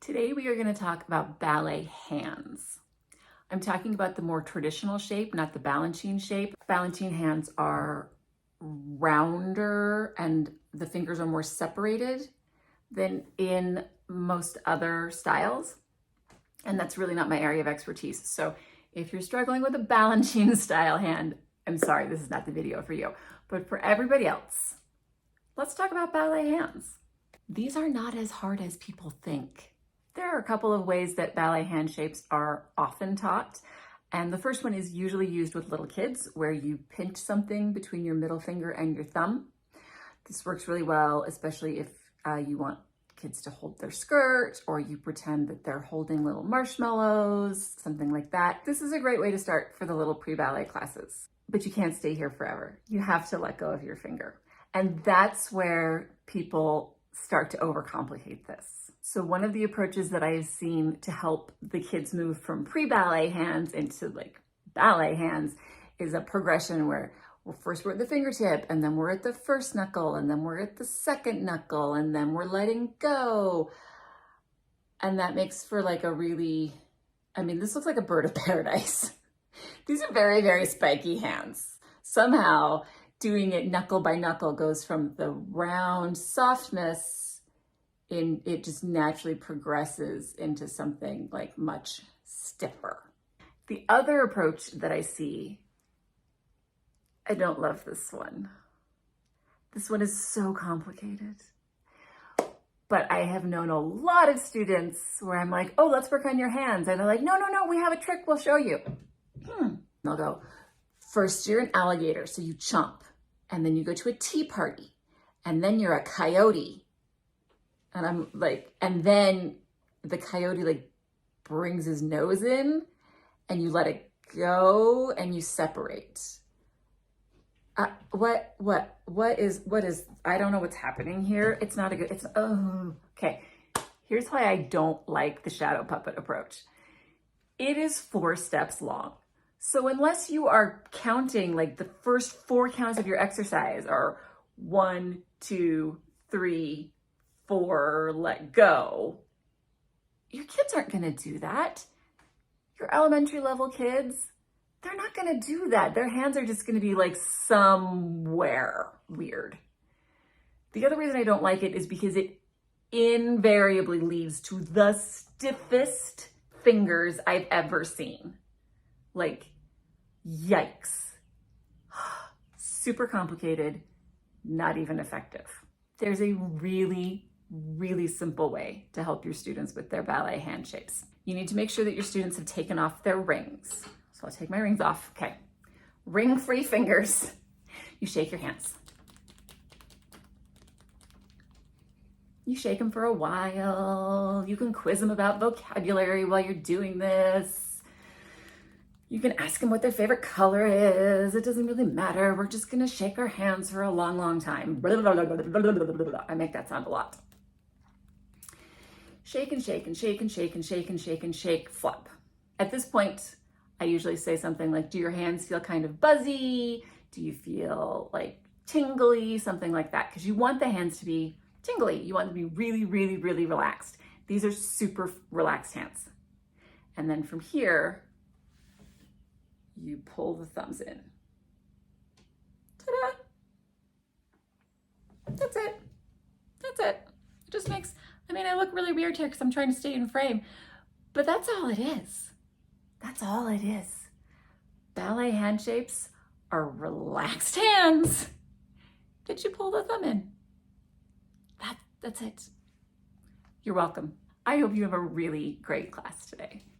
Today we are going to talk about ballet hands. I'm talking about the more traditional shape, not the balancine shape. Balancine hands are rounder and the fingers are more separated than in most other styles. And that's really not my area of expertise. So if you're struggling with a balancine style hand, I'm sorry, this is not the video for you. But for everybody else, let's talk about ballet hands. These are not as hard as people think. There are a couple of ways that ballet hand shapes are often taught. And the first one is usually used with little kids, where you pinch something between your middle finger and your thumb. This works really well, especially if you want kids to hold their skirt, or you pretend that they're holding little marshmallows, something like that. This is a great way to start for the little pre-ballet classes. But you can't stay here forever. You have to let go of your finger. And that's where people start to overcomplicate this. So one of the approaches that I've seen to help the kids move from pre-ballet hands into like ballet hands is a progression where we're at the fingertip, and then we're at the first knuckle, and then we're at the second knuckle, and then we're letting go. And that makes for like a really, this looks like a bird of paradise. These are very, very spiky hands. Somehow doing it knuckle by knuckle goes from the round softness it just naturally progresses into something like much stiffer. The other approach that I see, I don't love this one. This one is so complicated. But I have known a lot of students where I'm like, oh, let's work on your hands. And they're like, no, we have a trick, we'll show you. They'll go, first you're an alligator, so you chomp. And then you go to a tea party. And then you're a coyote. And I'm like, and then the coyote like brings his nose in and you let it go and you separate. What is, I don't know what's happening here. It's not a good, okay. Here's why I don't like the shadow puppet approach. It is 4 steps long. So unless you are counting, like the first 4 counts of your exercise are 1, 2, 3, 4, let go, your kids aren't going to do that. Your elementary level kids, they're not going to do that. Their hands are just going to be like somewhere weird. The other reason I don't like it is because it invariably leads to the stiffest fingers I've ever seen. Like, yikes. Super complicated, not even effective. There's a really, really simple way to help your students with their ballet hand shapes. You need to make sure that your students have taken off their rings. So I'll take my rings off. Okay. Ring-free fingers. You shake your hands. You shake them for a while. You can quiz them about vocabulary while you're doing this. You can ask them what their favorite color is. It doesn't really matter. We're just gonna shake our hands for a long, long time. I make that sound a lot. Shake and shake and shake and shake and shake and shake and shake, flop. At this point, I usually say something like, do your hands feel kind of buzzy? Do you feel like tingly? Something like that, because you want the hands to be tingly. You want them to be really, really, really relaxed. These are super relaxed hands. And then from here, you pull the thumbs in. Ta-da! That's it. That's it. It just makes, I look really weird here because I'm trying to stay in frame, but that's all it is. That's all it is. Ballet hand shapes are relaxed hands. Did you pull the thumb in? That's it. You're welcome. I hope you have a really great class today.